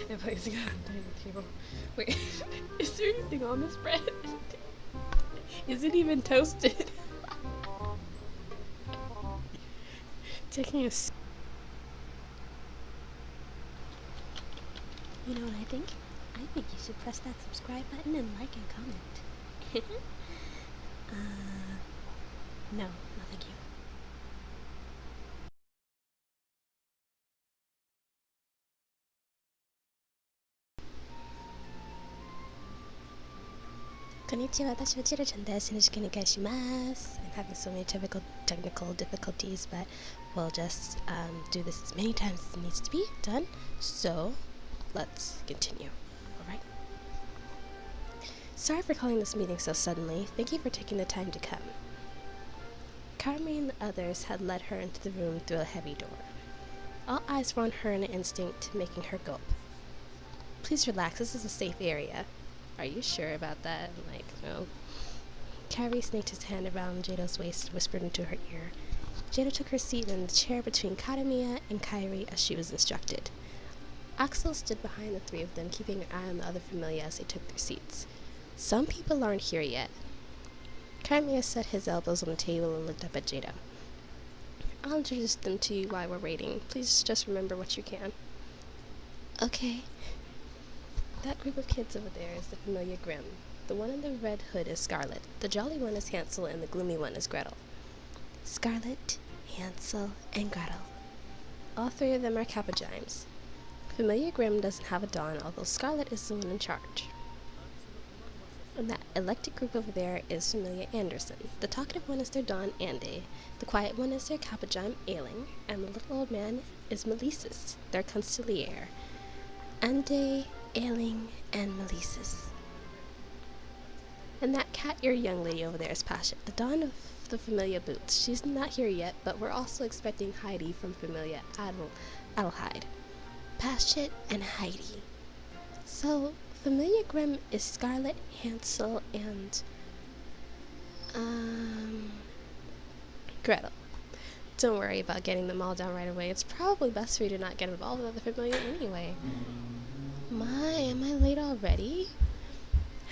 and placing it on the dining table. Wait, is there anything on this bread? Is it even toasted? Taking a You know what I think? I think you should press that subscribe button and like and comment. No, thank you. Konnichiwa, watashi wa JeidoChan desu. Yoroshiku onegaishimasu. I'm having so many technical difficulties, but we'll just do this as many times as it needs to be done. So, let's continue. Alright? Sorry for calling this meeting so suddenly. Thank you for taking the time to come. Kyrie and the others had led her into the room through a heavy door. All eyes were on her in an instinct, making her gulp. Please relax, this is a safe area. Are you sure about that? Like, no. Kyrie snaked his hand around Jeido's waist and whispered into her ear. Jeido took her seat in the chair between Kadamiya and Kyrie as she was instructed. Axel stood behind the three of them, keeping an eye on the other familia as they took their seats. Some people aren't here yet. Kadamiya set his elbows on the table and looked up at Jeido. I'll introduce them to you while we're waiting. Please just remember what you can. Okay. That group of kids over there is the familiar Grimm. The one in the red hood is Scarlet. The jolly one is Hansel, and the gloomy one is Gretel. Scarlet, Hansel, and Gretel. All three of them are Kappajimes. Familiar Grimm doesn't have a Dawn, although Scarlet is the one in charge. And that elected group over there is Familiar Anderson. The talkative one is their Dawn, Ande. The quiet one is their Kappajime, Ailing. And the little old man is Melissus, their Consigliere. Ande, Ailing, and Melissus. And that cat-eared young lady over there is Pasha, the Dawn of the Familia Boots. She's not here yet, but we're also expecting Heidi from Familia Adelheid. Pasha and Heidi. So, Familia Grimm is Scarlet, Hansel, and Gretel. Don't worry about getting them all down right away. It's probably best for you to not get involved with other familiar anyway. My, am I late already?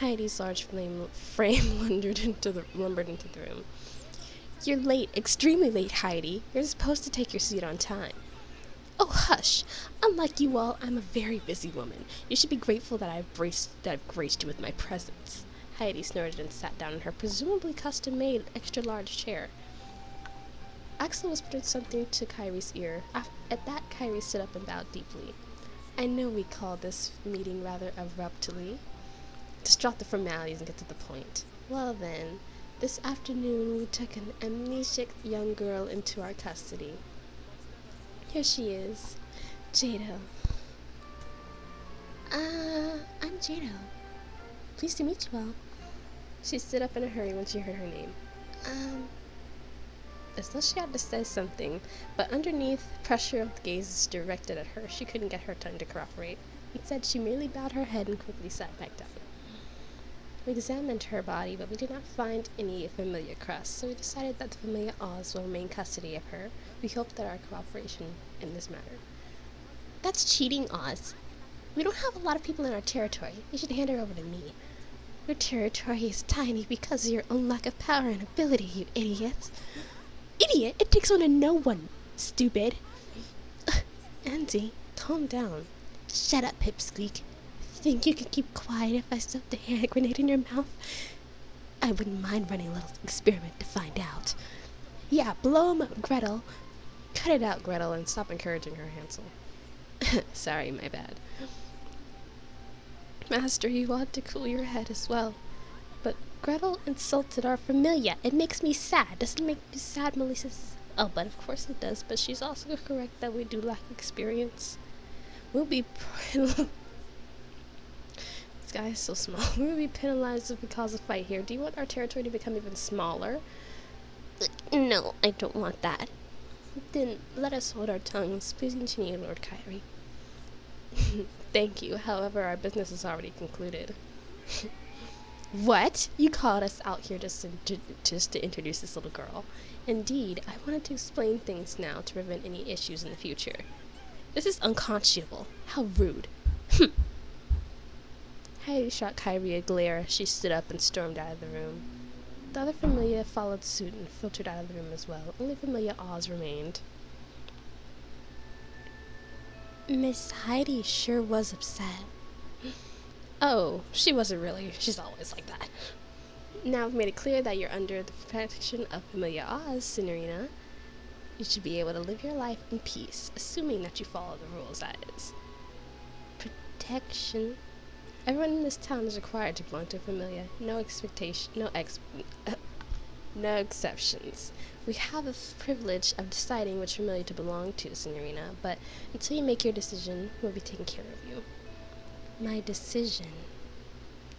Heidi's large frame lumbered into the room. You're late, extremely late, Heidi. You're supposed to take your seat on time. Oh, hush! Unlike you all, I'm a very busy woman. You should be grateful that I've graced you with my presence. Heidi snorted and sat down in her presumably custom-made extra-large chair. Axel whispered something to Kyrie's ear. At that, Kyrie stood up and bowed deeply. I know we called this meeting rather abruptly. Just drop the formalities and get to the point. Well then, this afternoon we took an amnesiac young girl into our custody. Here she is, Jeido. I'm Jeido. Pleased to meet you all. She stood up in a hurry when she heard her name. As though she had to say something, but underneath pressure of the gazes directed at her, she couldn't get her tongue to corroborate. Instead, she merely bowed her head and quickly sat back down. We examined her body, but we did not find any familiar crust, so we decided that the familiar Oz will remain custody of her. We hope that our cooperation in this matter. That's cheating, Oz. We don't have a lot of people in our territory. You should hand her over to me. Your territory is tiny because of your own lack of power and ability, you idiots. Idiot! It takes one to know one, stupid. Andy, calm down. Shut up, Pipsqueak. Think you can keep quiet if I stuffed a hand grenade in your mouth? I wouldn't mind running a little experiment to find out. Yeah, blow 'em up, Gretel. Cut it out, Gretel, and stop encouraging her, Hansel. Sorry, my bad. Master, you ought to cool your head as well. But Gretel insulted our familia. It makes me sad. Doesn't it make you sad, Melissa? Oh, but of course it does. But she's also correct that we do lack experience. We'll be... This guy is so small. We'll be penalized if we cause a fight here. Do you want our territory to become even smaller? No, I don't want that. Then let us hold our tongues. Please continue, Lord Kyrie. Thank you. However, our business is already concluded. What? You called us out here just to introduce this little girl. Indeed, I wanted to explain things now to prevent any issues in the future. This is unconscionable. How rude. Heidi shot Kyrie a glare as she stood up and stormed out of the room. The other Familia followed suit and filtered out of the room as well. Only Familia Oz remained. Miss Heidi sure was upset. Oh, she wasn't really. She's always like that. Now I've made it clear that you're under the protection of Familia Oz, Signorina. You should be able to live your life in peace, assuming that you follow the rules, that is. Protection? Everyone in this town is required to belong to Familia. No exceptions. We have the privilege of deciding which Familia to belong to, Signorina, but until you make your decision, we'll be taking care of you. My decision?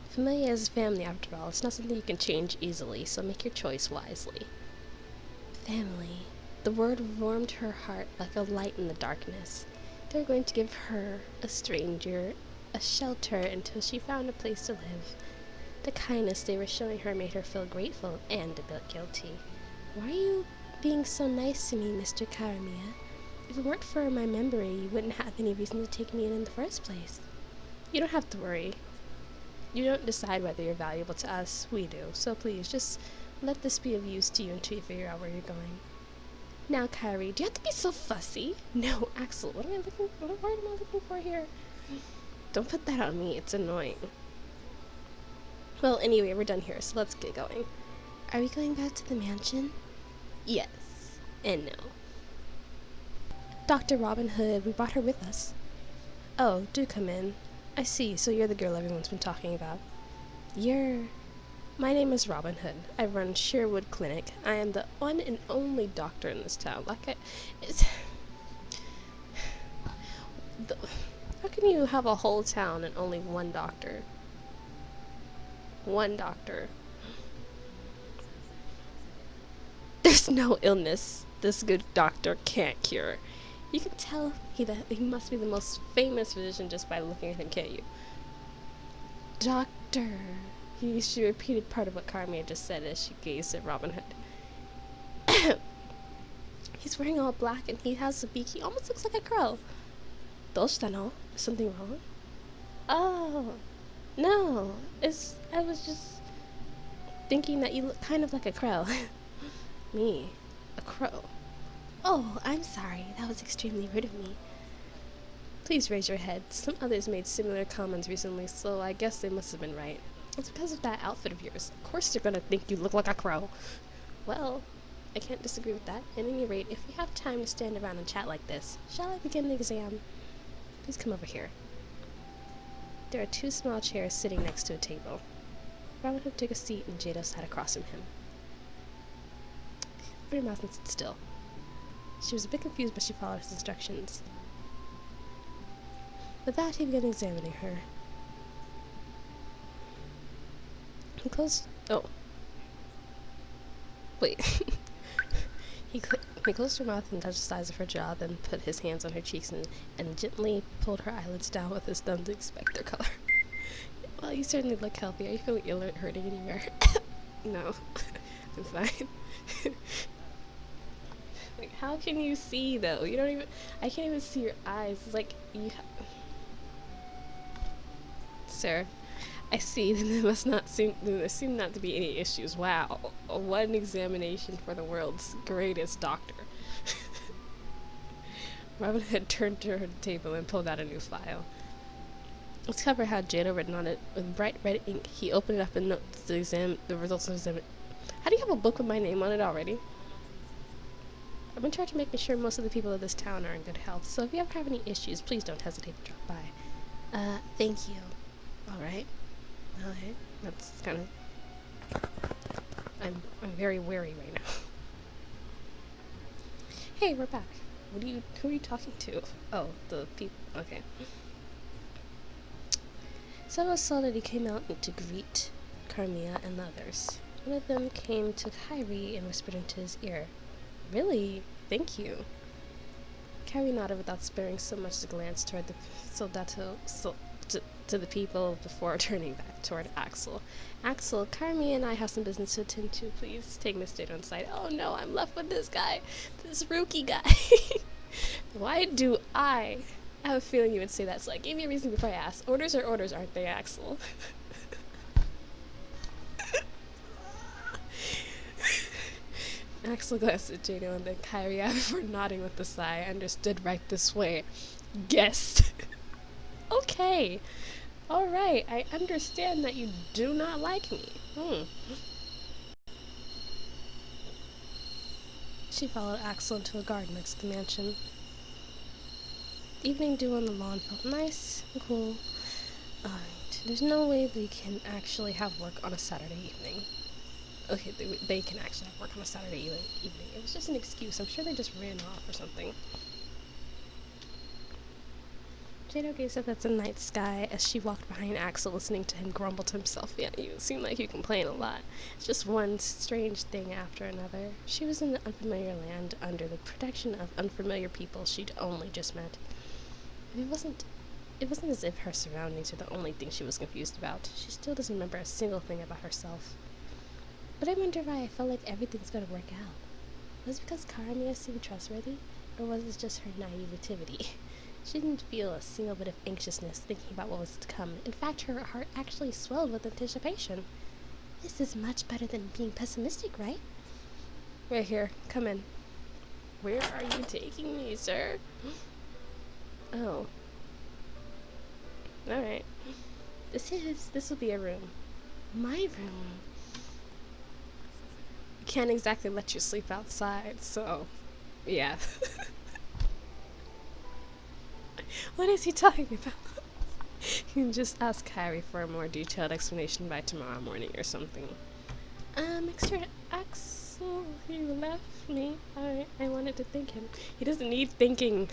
Familia is family, after all. It's not something you can change easily, so make your choice wisely. Family. The word warmed her heart like a light in the darkness. They were going to give her, a stranger, a shelter until she found a place to live. The kindness they were showing her made her feel grateful and a bit guilty. Why are you being so nice to me, Mr. Karamia? If it weren't for my memory, you wouldn't have any reason to take me in the first place. You don't have to worry. You don't decide whether you're valuable to us. We do. So please, just let this be of use to you until you figure out where you're going. Now, Kyrie, do you have to be so fussy? No, Axel, what word am I looking for here? Don't put that on me. It's annoying. Well, anyway, we're done here, so let's get going. Are we going back to the mansion? Yes. And no. Dr. Robin Hood, we brought her with us. Oh, do come in. I see, so you're the girl everyone's been talking about. My name is Robin Hood. I run Sherwood Clinic. I am the one and only doctor in this town. How can you have a whole town and only one doctor? One doctor. There's no illness this good doctor can't cure. You can tell he must be the most famous physician just by looking at him, can't you? Doctor. She repeated part of what Carmi had just said as she gazed at Robin Hood. He's wearing all black and he has a beak. He almost looks like a crow. Dostano? Is something wrong? Oh. No. I was just thinking that you look kind of like a crow. Me. A crow. Oh, I'm sorry. That was extremely rude of me. Please raise your head. Some others made similar comments recently, so I guess they must have been right. It's because of that outfit of yours. Of course they're gonna think you look like a crow. Well, I can't disagree with that. At any rate, if we have time to stand around and chat like this, shall I begin the exam? Please come over here. There are 2 small chairs sitting next to a table. Robin Hood took a seat and Jado sat across from him. Open your mouth and sit still. She was a bit confused, but she followed his instructions. With that, he began examining her. He closed... Oh. Wait. He closed her mouth and touched the sides of her jaw, then put his hands on her cheeks and gently pulled her eyelids down with his thumb to inspect their color. Well, you certainly look healthy. Are you feeling ill or hurting anywhere? No. I'm fine. Like, how can you see, though? You don't even... I can't even see your eyes. It's like, you Sir, I see that there seem not to be any issues. Wow. One examination for the world's greatest doctor. Robin had turned to her table and pulled out a new file. Its cover had Jado written on it with bright red ink. He opened it up and notes the results of the exam. How do you have a book with my name on it already? I'm in charge of making sure most of the people of this town are in good health, so if you ever have any issues, please don't hesitate to drop by. Thank you. Alright. That's kind of... I'm very wary right now. Hey, we're back. Who are you talking to? Oh, the people. Okay. Several solidity came out to greet Carmia and the others. One of them came to Kyrie and whispered into his ear. Really? Thank you. Kyrie nodded without sparing so much as a glance toward the soldato to the people before turning back toward Axel. Axel, Kyrie and I have some business to attend to. Please take Miss Jado inside. Oh no, I'm left with this guy. This rookie guy. Why do I I have a feeling you would say that, so I gave you a reason before I asked. Orders are orders, aren't they, Axel? Axel glanced at Jado and then Kyrie before nodding with a sigh. Understood right this way. Guessed. Okay. Alright, I understand that you do not like me. She followed Axel into a garden next to the mansion. The evening dew on the lawn felt nice and cool. Alright, there's no way we can actually have work on a Saturday evening. Okay, they can actually have work on a Saturday evening. It was just an excuse. I'm sure they just ran off or something. Jado gazed up at the night sky as she walked behind Axel, listening to him grumble to himself. Yeah, you seem like you complain a lot. It's just one strange thing after another. She was in the unfamiliar land under the protection of unfamiliar people she'd only just met. It wasn't as if her surroundings were the only thing she was confused about. She still doesn't remember a single thing about herself. But I wonder why I felt like everything's gonna work out. Was it because Karamiya seemed trustworthy? Or was it just her naivety? She didn't feel a single bit of anxiousness thinking about what was to come. In fact, her heart actually swelled with anticipation. This is much better than being pessimistic, right? Right here. Come in. Where are you taking me, sir? Oh. Alright. This will be a room. My room. Can't exactly let you sleep outside, so yeah. What is he talking about? You can just ask Kyrie for a more detailed explanation by tomorrow morning or something. Mr. Axel, you left me. I wanted to thank him. He doesn't need thanking.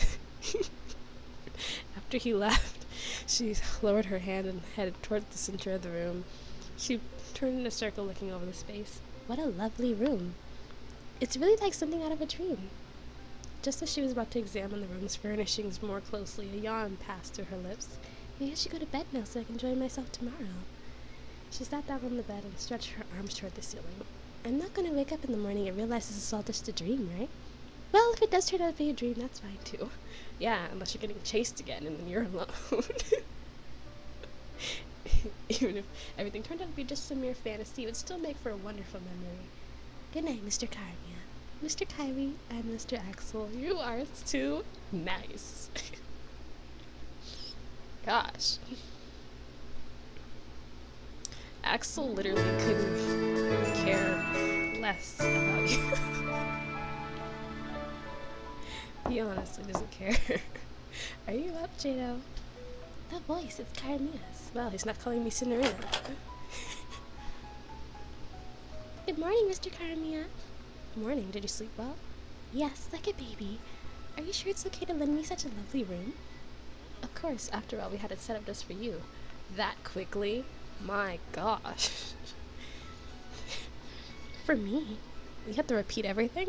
After he left, she lowered her hand and headed toward the center of the room. She turned in a circle looking over the space. What a lovely room. It's really like something out of a dream. Just as she was about to examine the room's furnishings more closely, a yawn passed through her lips. Maybe I should go to bed now so I can enjoy myself tomorrow. She sat down on the bed and stretched her arms toward the ceiling. I'm not going to wake up in the morning and realize this is all just a dream, right? Well, if it does turn out to be a dream, that's fine too. Yeah, unless you're getting chased again and then you're alone. Even if everything turned out to be just a mere fantasy, it would still make for a wonderful memory. Good night, Mr. Kyrie. Mr. Kyrie and Mr. Axel, you are too nice. Gosh. Axel literally couldn't care less about you. He honestly doesn't care. Are you up, Jado? That voice, it's Karamiya's. Well, he's not calling me Cinderella. Good morning, Mr. Karamiya. Morning, did you sleep well? Yes, like a baby. Are you sure it's okay to lend me such a lovely room? Of course, after all, we had it set up just for you. That quickly? My gosh. For me? We had to repeat everything?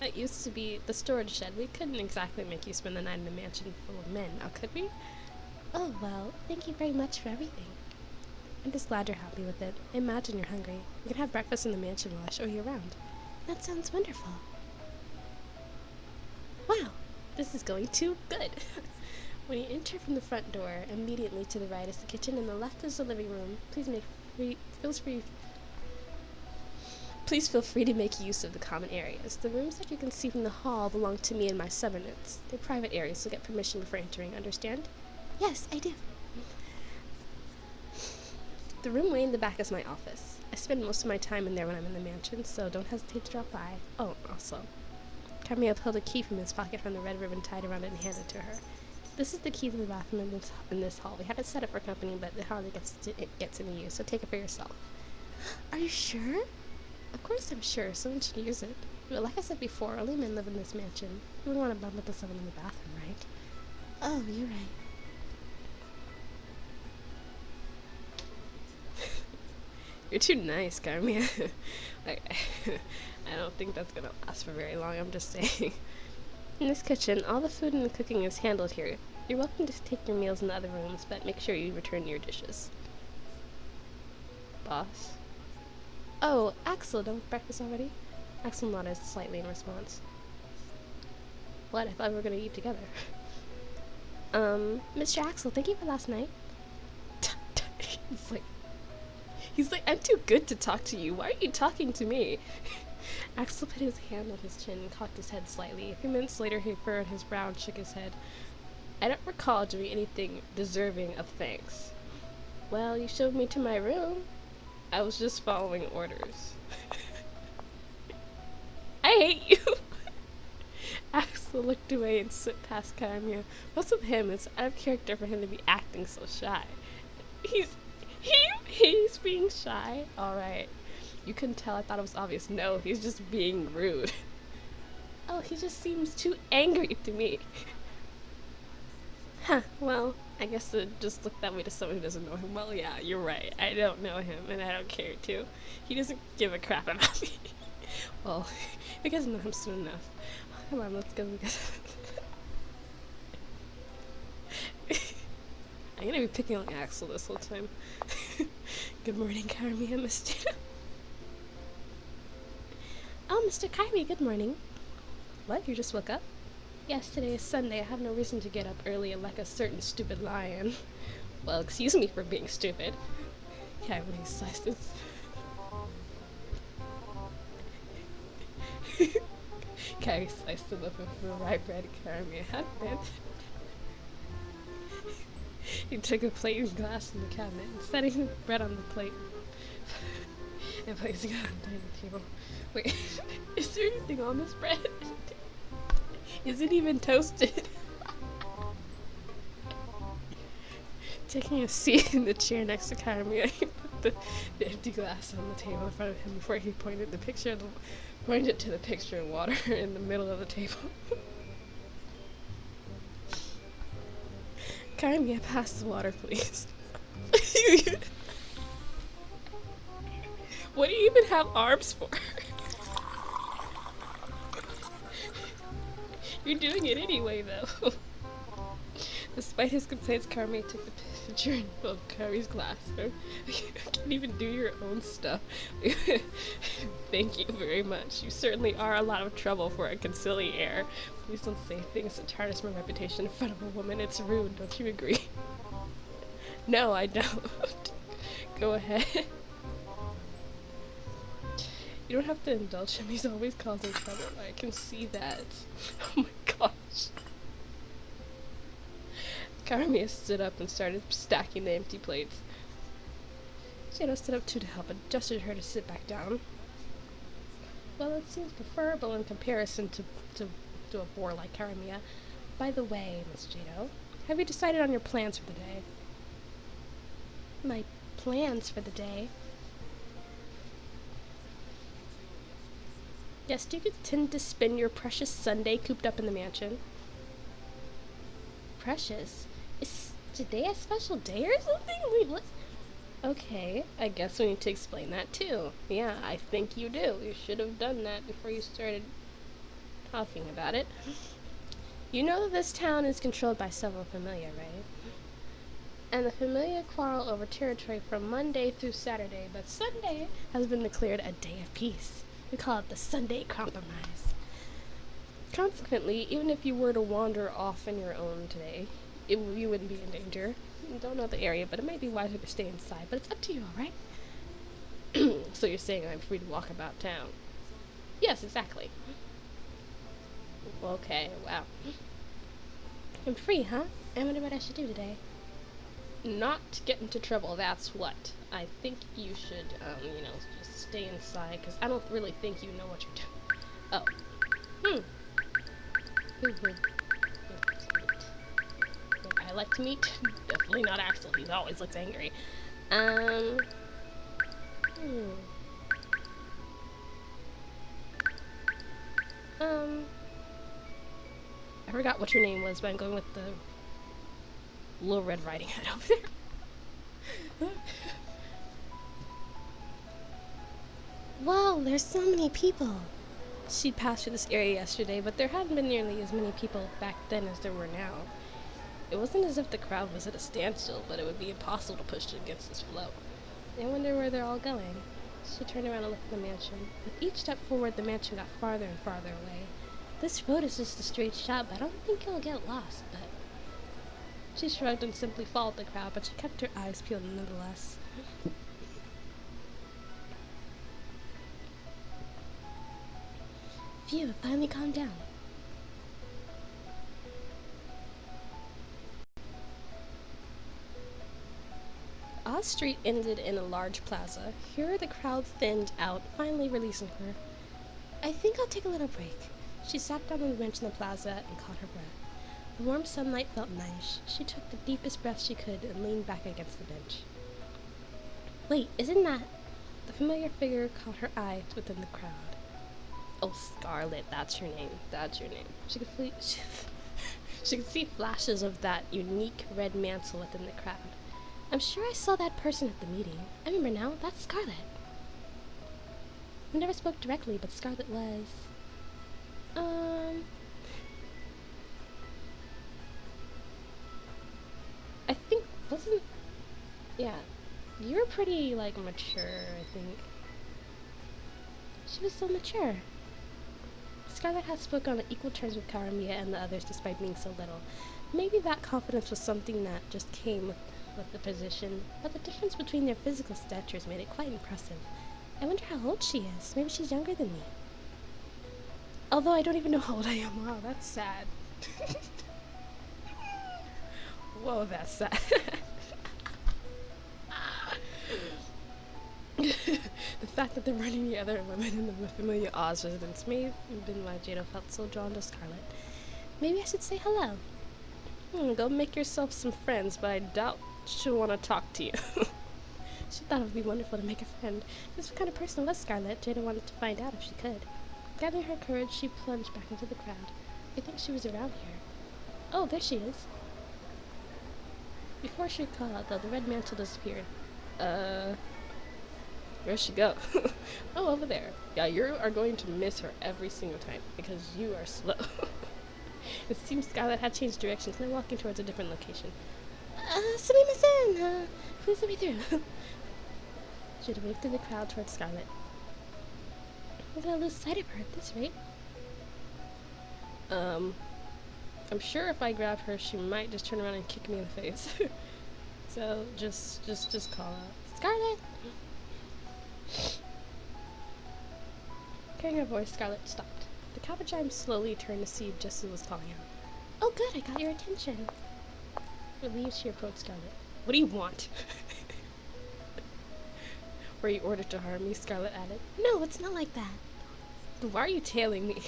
That used to be the storage shed. We couldn't exactly make you spend the night in a mansion full of men, now could we? Oh, well, thank you very much for everything. I'm just glad you're happy with it. I imagine you're hungry. We can have breakfast in the mansion while I show you around. That sounds wonderful. Wow, this is going too good. When you enter from the front door, immediately to the right is the kitchen and the left is the living room. Please feel free to make use of the common areas. The rooms that you can see from the hall belong to me and my subordinates. They're private areas, so get permission before entering, understand? Yes, I do. The room way in the back is my office. I spend most of my time in there when I'm in the mansion, so don't hesitate to drop by. Oh, also, Kyrie pulled a key from his pocket from the red ribbon tied around it and handed it to her. This is the key to the bathroom in this hall. We have it set up for company, but it hardly gets any use, so take it for yourself. Are you sure? Of course I'm sure. Someone should use it. But like I said before, only men live in this mansion. You wouldn't want to bump into someone in the bathroom, right? Oh, you're right. You're too nice, Carmia. I don't think that's gonna last for very long, I'm just saying. In this kitchen, all the food and the cooking is handled here. You're welcome to take your meals in the other rooms, but make sure you return your dishes. Boss? Oh, Axel, done with breakfast already? Axel nodded slightly in response. What? I thought we were gonna eat together. Mr. Axel, thank you for last night. He's like, I'm too good to talk to you. Why are you talking to me? Axel put his hand on his chin and cocked his head slightly. A few minutes later, he furrowed his brow and shook his head. I don't recall doing anything deserving of thanks. Well, you showed me to my room. I was just following orders. I hate you. Axel looked away and slipped past Kyrie. What's with him? It's out of character for him to be acting so shy. He's being shy? Alright. You couldn't tell, I thought it was obvious. No, he's just being rude. Oh, he just seems too angry to me. Huh, well, I guess it just looked that way to someone who doesn't know him. Well, yeah, you're right. I don't know him, and I don't care to. He doesn't give a crap about me. Well, you guys know him soon enough. Come on, let's go. I'm gonna be picking on Axel this whole time. Good morning, Kyrie and Miss Jada. Oh, Mr. Kyrie, good morning. What, you just woke up? Yes, today is Sunday. I have no reason to get up early like a certain stupid lion. Well, excuse me for being stupid. Kyrie slices. Kyrie sliced the loaf of rye bread Kyrie had been. He took a plate and glass from the cabinet and setting the bread on the plate and placing it on the dining table. Wait, is there anything on this bread? Is it even toasted? Taking a seat in the chair next to Kyrie, he put the empty glass on the table in front of him before he pointed to the picture of water in the middle of the table. Kyrie, pass the water, please. What do you even have arms for? You're doing it anyway, though. Despite his complaints, Kyrie took the picture and filled Kyrie's glass. You can't even do your own stuff. Thank you very much. You certainly are a lot of trouble for a conciliaire. Please don't say things that tarnish my reputation in front of a woman. It's rude, don't you agree? No, I don't. Go ahead. You don't have to indulge him. He's always causing trouble. I can see that. Oh my gosh. Kyrie stood up and started stacking the empty plates. Jado stood up too to help and gestured her to sit back down. Well, it seems preferable in comparison to a bore like Kyrie. By the way, Miss Jado, have you decided on your plans for the day? My plans for the day? Yes, do you intend to spend your precious Sunday cooped up in the mansion? Precious? Is today a special day or something? Wait, what? Okay, I guess we need to explain that too. Yeah, I think you do. You should have done that before you started talking about it. You know that this town is controlled by several familia, right? And the familia quarrel over territory from Monday through Saturday, but Sunday has been declared a day of peace. We call it the Sunday Compromise. Consequently, even if you were to wander off on your own today, you wouldn't be in danger. I don't know the area, but it might be wiser to stay inside, but it's up to you, alright? So you're saying I'm free to walk about town? Yes, exactly. Okay, wow. I'm free, huh? I wonder what I should do today. Not get into trouble, that's what. I think you should, just stay inside, because I don't really think you know what you're doing. Oh. Who would I like to meet? Definitely not Axel, he always looks angry. I forgot what your name was, but I'm going with the Little Red Riding Hood over there. Wow, there's so many people. She'd passed through this area yesterday, but there hadn't been nearly as many people back then as there were now. It wasn't as if the crowd was at a standstill, but it would be impossible to push it against its flow. I wonder where they're all going. She turned around and looked at the mansion. With each step forward, the mansion got farther and farther away. This road is just a straight shot, but I don't think you'll get lost, but... She shrugged and simply followed the crowd, but she kept her eyes peeled nonetheless. Phew, it finally calmed down. Oz Street ended in a large plaza. Here the crowd thinned out, finally releasing her. I think I'll take a little break. She sat down on the bench in the plaza and caught her breath. The warm sunlight felt nice. She took the deepest breath she could and leaned back against the bench. Wait, isn't that... The familiar figure caught her eye within the crowd. Oh, Scarlet, that's your name. That's your name. She could see flashes of that unique red mantle within the crowd. I'm sure I saw that person at the meeting. I remember now, that's Scarlet. We never spoke directly, but Scarlet was... I think, wasn't... Yeah. You were pretty, like, mature, I think. She was so mature. Scarlet had spoken on equal terms with Kyrie and the others despite being so little. Maybe that confidence was something that just came with the position, but the difference between their physical statures made it quite impressive. I wonder how old she is. Maybe she's younger than me. Although I don't even know how old I am. Wow, that's sad. Whoa, that's sad. The fact that there weren't any other women in the familiar Oz residence may have been why Jado felt so drawn to Scarlet. Maybe I should say hello. Go make yourself some friends, but I doubt she'll want to talk to you. She thought it would be wonderful to make a friend. Just what kind of person was Scarlet? Jada wanted to find out if she could. Gathering her courage, she plunged back into the crowd. I think she was around here. Oh, there she is. Before she could call out, though, the red mantle disappeared. Where'd she go? Oh, over there. Yeah, you are going to miss her every single time, because you are slow. It seems Scarlet had changed directions and they're walking towards a different location. Sumimasen! Please let me through. She had waved through the crowd towards Scarlet. We're gonna lose sight of her at this rate. I'm sure if I grab her, she might just turn around and kick me in the face. So, just call out, Scarlet! Hearing her voice, Scarlet stopped. The capuchine slowly turned to see just as it was calling out. Oh good, I got your attention. Relieved, she approached Scarlet. What do you want? Were you ordered to harm me? Scarlet added. No, it's not like that. Then why are you tailing me?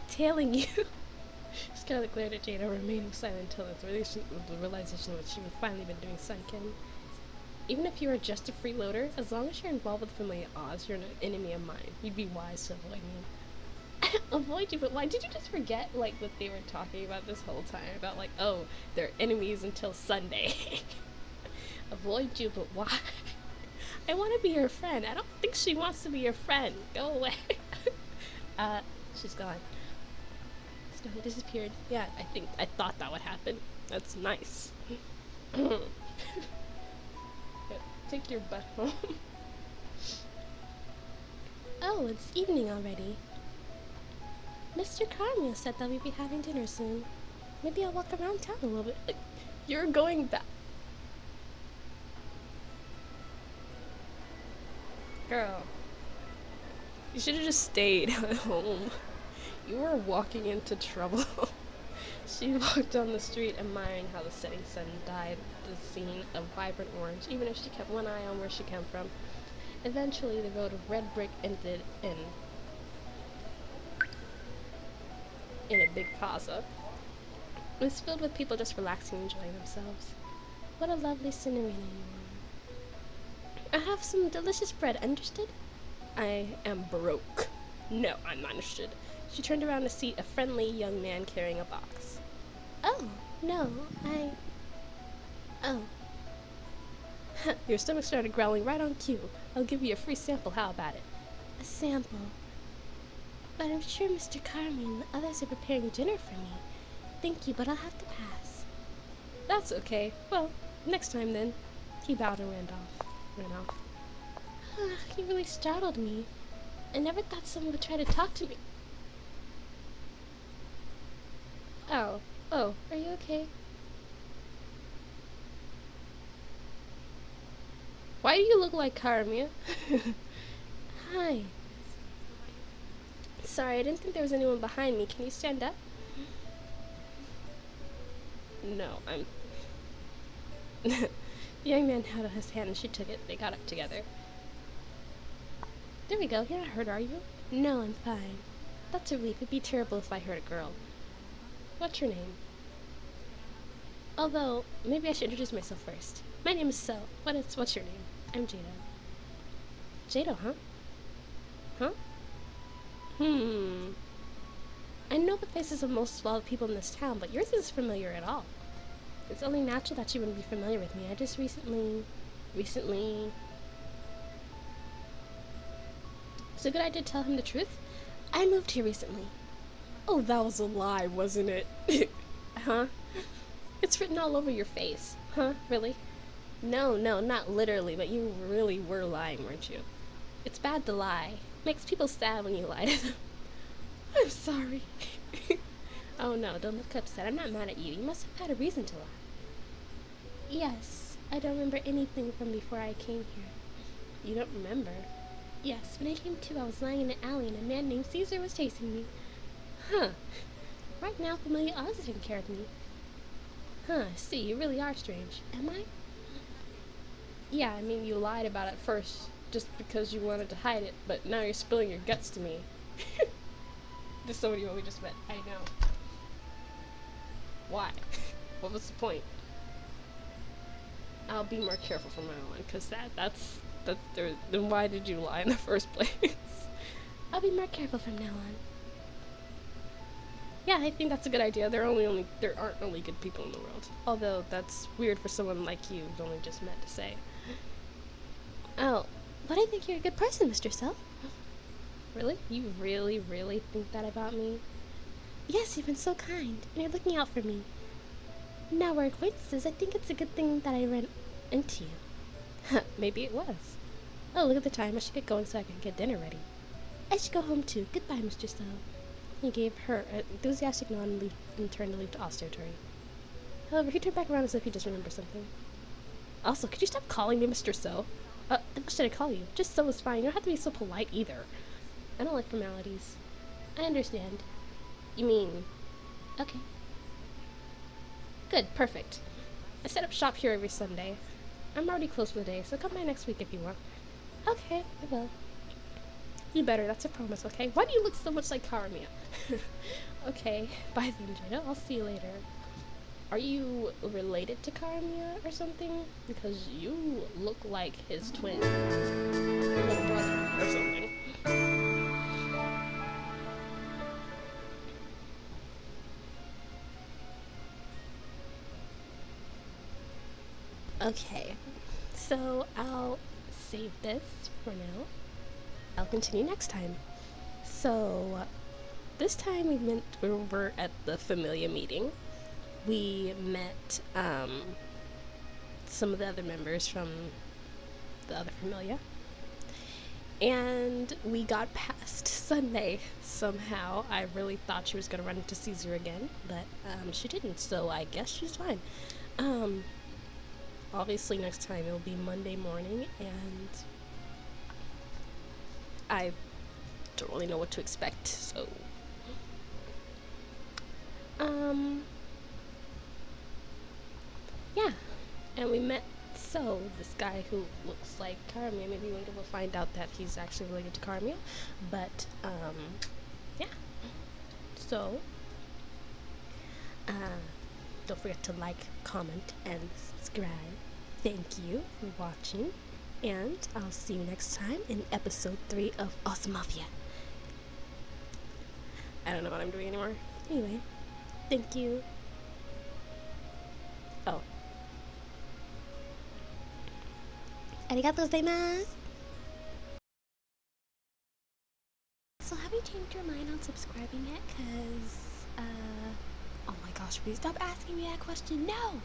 Tailing you? Scarlet glared at Jada, remaining silent until the realization of what she had finally been doing sunk in. Even if you are just a freeloader, as long as you're involved with familiar Oz, you're an enemy of mine. You'd be wise to avoid me. Avoid you? But why? Did you just forget, like, what they were talking about this whole time? About, like, oh, they're enemies until Sunday. Avoid you, but why? I want to be your friend. I don't think she wants to be your friend. Go away. She's gone. Scarlet disappeared. Yeah, I thought that would happen. That's nice. Take your butt home. Oh, it's evening already. Mr. Carmel said that we'd be having dinner soon. Maybe I'll walk around town a little bit. Like, you're going back. Girl. You should have just stayed at home. You were walking into trouble. She walked down the street admiring how the setting sun dyed the scene a vibrant orange, even if she kept one eye on where she came from. Eventually, the road of red brick ended in a big plaza. It was filled with people just relaxing and enjoying themselves. What a lovely scenery you are. I have some delicious bread, understood? I am broke. No, I'm not interested. She turned around to see a friendly young man carrying a box. Oh, no, Oh. Your stomach started growling right on cue. I'll give you a free sample, how about it? A sample? But I'm sure Mr. Carmine and the others are preparing dinner for me. Thank you, but I'll have to pass. That's okay. Well, next time then. He bowed and ran off. He really startled me. I never thought someone would try to talk to me. Oh, are you okay? Why do you look like Karamia? Hi. Sorry, I didn't think there was anyone behind me. Can you stand up? No, I'm... The young man held out his hand and she took it. They got up together. There we go. You're not hurt, are you? No, I'm fine. That's a relief. It'd be terrible if I hurt a girl. What's your name? Although, maybe I should introduce myself first. My name is So. What's your name? I'm Jado. Jado, huh? Huh? I know the faces of most of all the people in this town, but yours isn't familiar at all. It's only natural that you wouldn't be familiar with me. I just recently... Is it a good idea to tell him the truth? I moved here recently. Oh, that was a lie, wasn't it? Huh? It's written all over your face. Huh? Really? No, not literally, but you really were lying, weren't you? It's bad to lie. Makes people sad when you lie to them. I'm sorry. Oh no, don't look upset. I'm not mad at you. You must have had a reason to lie. Yes, I don't remember anything from before I came here. You don't remember? Yes, when I came to, I was lying in an alley and a man named Caesar was chasing me. Huh. Right now, familiar Oz taking care of me. Huh, see, you really are strange. Am I? Yeah, I mean, you lied about it first, just because you wanted to hide it, but now you're spilling your guts to me. There's so many what we just met. I know. Why? What was the point? I'll be more careful from now on, because then why did you lie in the first place? I'll be more careful from now on. Yeah, I think that's a good idea. There aren't only good people in the world. Although that's weird for someone like you who's only just met to say. Oh, but I think you're a good person, Mr. Self. Really? You really think that about me? Yes, you've been so kind, and you're looking out for me. Now we're acquaintances, I think it's a good thing that I ran into you. Maybe it was. Oh, look at the time. I should get going so I can get dinner ready. I should go home too. Goodbye, Mr. Self. He gave her an enthusiastic nod and turned to leave to Oz territory. However, he turned back around as if he just remembered something. Also, could you stop calling me Mr. So? What should I call you? Just So is fine. You don't have to be so polite either. I don't like formalities. I understand. You mean... Okay. Good, perfect. I set up shop here every Sunday. I'm already closed for the day, so come by next week if you want. Okay, I will. You better, that's a promise, okay? Why do you look so much like Karamia? Okay, bye then, Jada. I'll see you later. Are you related to Karamia or something? Because you look like his twin. Little brother or something. Okay, so I'll save this for now. I'll continue next time. So, this time we were at the Familia meeting. We met some of the other members from the other Familia. And we got past Sunday somehow. I really thought she was going to run into Caesar again, but she didn't, so I guess she's fine. Obviously next time it'll be Monday morning, and I don't really know what to expect, so yeah. And we met this guy who looks like Karamia. Maybe later we'll find out that he's actually related to Karamia, but yeah. So don't forget to like, comment, and subscribe. Thank you for watching, and I'll see you next time in episode 3 of Ozmafia. I don't know what I'm doing anymore. Anyway, thank you. Oh. Arigatou gozaimasu! So have you changed your mind on subscribing yet? Cause, oh my gosh, please stop asking me that question. No!